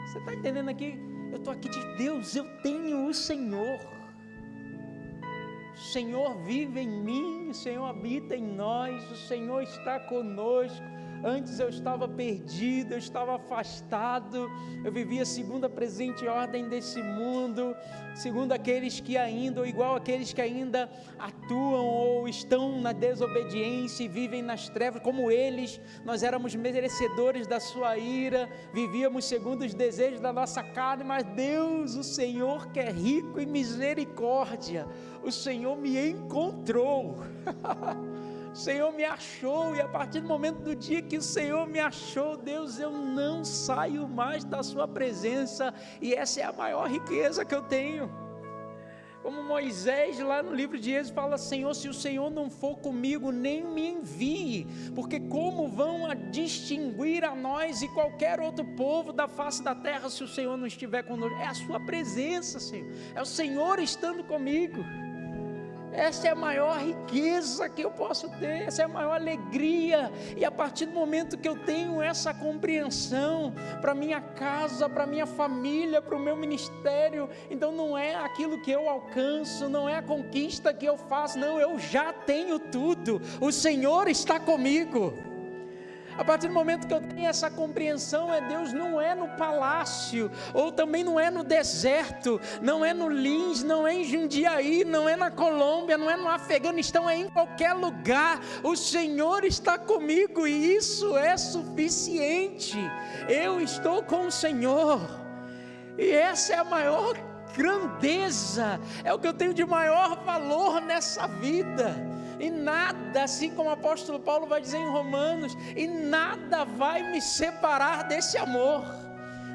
Você está entendendo aqui? Eu estou aqui de Deus, eu tenho o Senhor. O Senhor vive em mim, o Senhor habita em nós, o Senhor está conosco. Antes eu estava perdido, eu estava afastado, eu vivia segundo a presente ordem desse mundo, segundo aqueles que ainda, ou igual aqueles que ainda atuam ou estão na desobediência e vivem nas trevas, como eles. Nós éramos merecedores da sua ira, vivíamos segundo os desejos da nossa carne, mas Deus, o Senhor que é rico em misericórdia, o Senhor me encontrou. O Senhor me achou, e a partir do momento do dia que o Senhor me achou, Deus, eu não saio mais da sua presença, e essa é a maior riqueza que eu tenho. Como Moisés lá no livro de Êxodo fala: Senhor, se o Senhor não for comigo, nem me envie, porque como vão a distinguir a nós e qualquer outro povo da face da terra se o Senhor não estiver conosco? É a sua presença, Senhor, é o Senhor estando comigo. Essa é a maior riqueza que eu posso ter, essa é a maior alegria. E a partir do momento que eu tenho essa compreensão para minha casa, para minha família, para o meu ministério, então não é aquilo que eu alcanço, não é a conquista que eu faço, não, eu já tenho tudo, o Senhor está comigo. A partir do momento que eu tenho essa compreensão, Deus não é no palácio, ou também não é no deserto, não é no Lins, não é em Jundiaí, não é na Colômbia, não é no Afeganistão, é em qualquer lugar. O Senhor está comigo e isso é suficiente. Eu estou com o Senhor, e essa é a maior grandeza, é o que eu tenho de maior valor nessa vida. E nada, assim como o apóstolo Paulo vai dizer em Romanos, e nada vai me separar desse amor,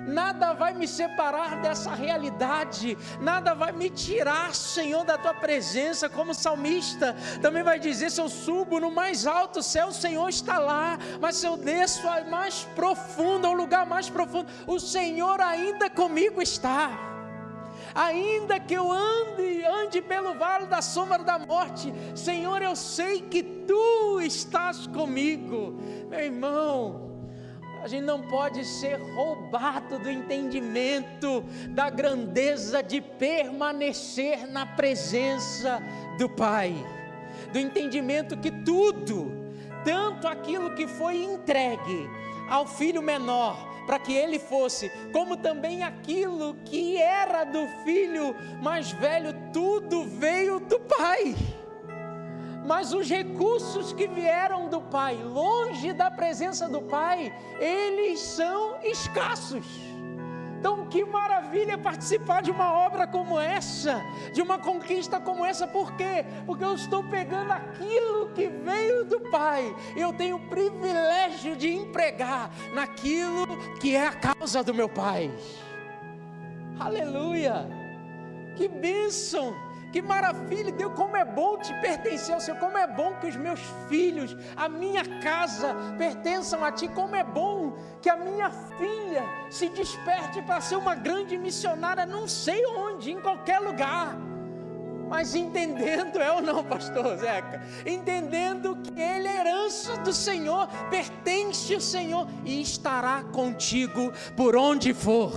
nada vai me separar dessa realidade, nada vai me tirar, Senhor, da tua presença. Como o salmista também vai dizer: se eu subo no mais alto céu, o Senhor está lá, mas se eu desço ao mais profundo, ao lugar mais profundo, o Senhor ainda comigo está. Ainda que eu ande pelo vale da sombra da morte, Senhor, eu sei que Tu estás comigo. Meu irmão, a gente não pode ser roubado do entendimento da grandeza de permanecer na presença do Pai, do entendimento que tudo, tanto aquilo que foi entregue ao filho menor, para que ele fosse, como também aquilo que era do filho mais velho, tudo veio do Pai. Mas os recursos que vieram do Pai, longe da presença do Pai, eles são escassos. Então que maravilha participar de uma obra como essa, de uma conquista como essa. Por quê? Porque eu estou pegando aquilo que veio do Pai, eu tenho o privilégio de empregar naquilo que é a causa do meu Pai. Aleluia, que bênção, que maravilha. Deus, como é bom te pertencer ao Senhor, como é bom que os meus filhos, a minha casa pertençam a Ti, como é bom que a minha filha se desperte para ser uma grande missionária, não sei onde, em qualquer lugar, mas entendendo, é ou não, pastor Zeca? Entendendo que ele é herança do Senhor, pertence ao Senhor e estará contigo por onde for.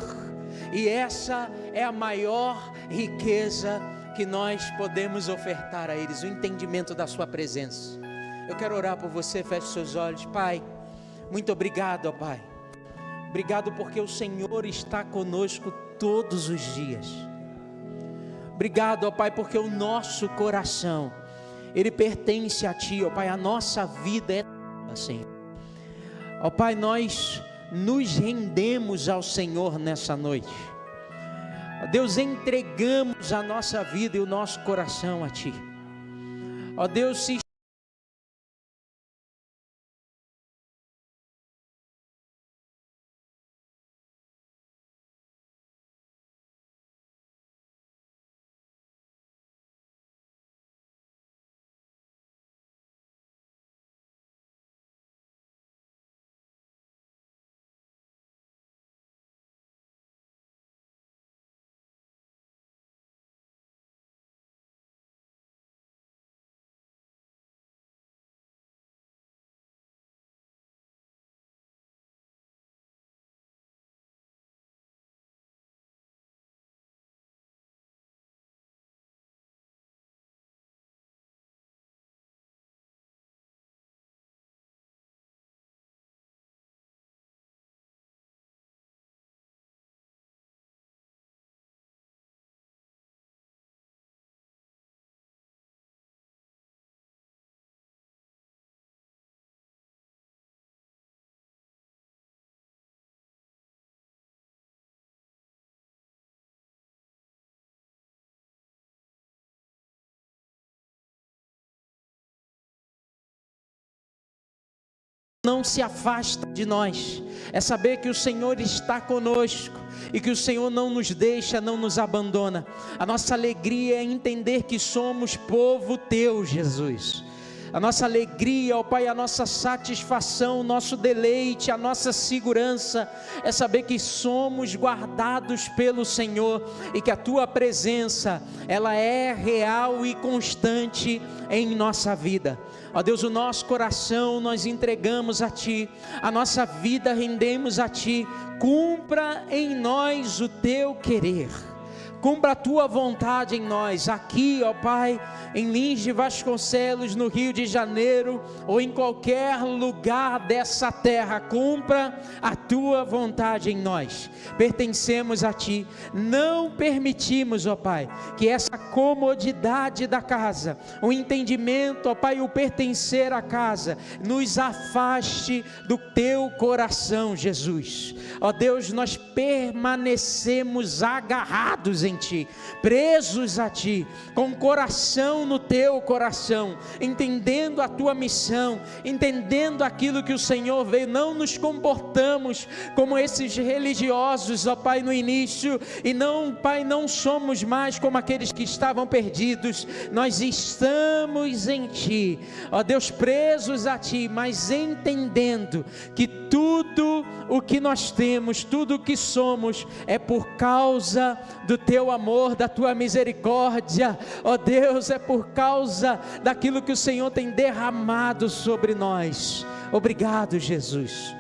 E essa é a maior riqueza que nós podemos ofertar a eles, o entendimento da sua presença. Eu quero orar por você, feche seus olhos. Pai, muito obrigado, ó Pai, obrigado porque o Senhor está conosco todos os dias. Obrigado, ó Pai, porque o nosso coração, ele pertence a Ti, ó Pai, a nossa vida é Tua, Senhor. Ó Pai, nós nos rendemos ao Senhor nessa noite. Ó Deus, entregamos a nossa vida e o nosso coração a Ti. Ó Deus, se não se afasta de nós, é saber que o Senhor está conosco e que o Senhor não nos deixa, não nos abandona. A nossa alegria é entender que somos povo teu, Jesus. A nossa alegria, ó Pai, a nossa satisfação, o nosso deleite, a nossa segurança é saber que somos guardados pelo Senhor e que a Tua presença, ela é real e constante em nossa vida. Ó Deus, o nosso coração nós entregamos a Ti, a nossa vida rendemos a Ti. Cumpra em nós o Teu querer. Cumpra a Tua vontade em nós, aqui, ó Pai, em Lins de Vasconcelos, no Rio de Janeiro, ou em qualquer lugar dessa terra. Cumpra a Tua vontade em nós. Pertencemos a Ti. Não permitimos, ó Pai, que essa comodidade da casa, o entendimento, ó Pai, o pertencer à casa, nos afaste do Teu coração, Jesus. Ó Deus, nós permanecemos agarrados em Ti, presos a Ti, com o coração no Teu coração, entendendo a Tua missão, entendendo aquilo que o Senhor veio. Não nos comportamos como esses religiosos, ó Pai, no início, e não, Pai, não somos mais como aqueles que estavam perdidos. Nós estamos em Ti, ó Deus, presos a Ti, mas entendendo que tudo o que nós temos, tudo o que somos, é por causa do Teu amor, da Tua misericórdia, ó Deus, é por causa daquilo que o Senhor tem derramado sobre nós. Obrigado, Jesus.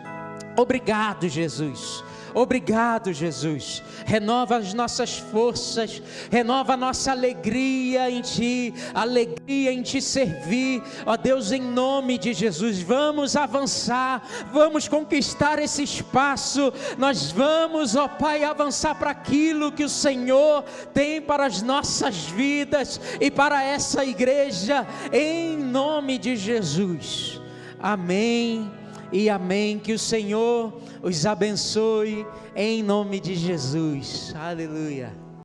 Obrigado, Jesus. Obrigado, Jesus. Renova as nossas forças, renova a nossa alegria em Ti, alegria em Te servir, ó Deus, em nome de Jesus. Vamos avançar, vamos conquistar esse espaço, nós vamos, ó Pai, avançar para aquilo que o Senhor tem para as nossas vidas e para essa igreja, em nome de Jesus. Amém e amém. Que o Senhor os abençoe em nome de Jesus. Aleluia.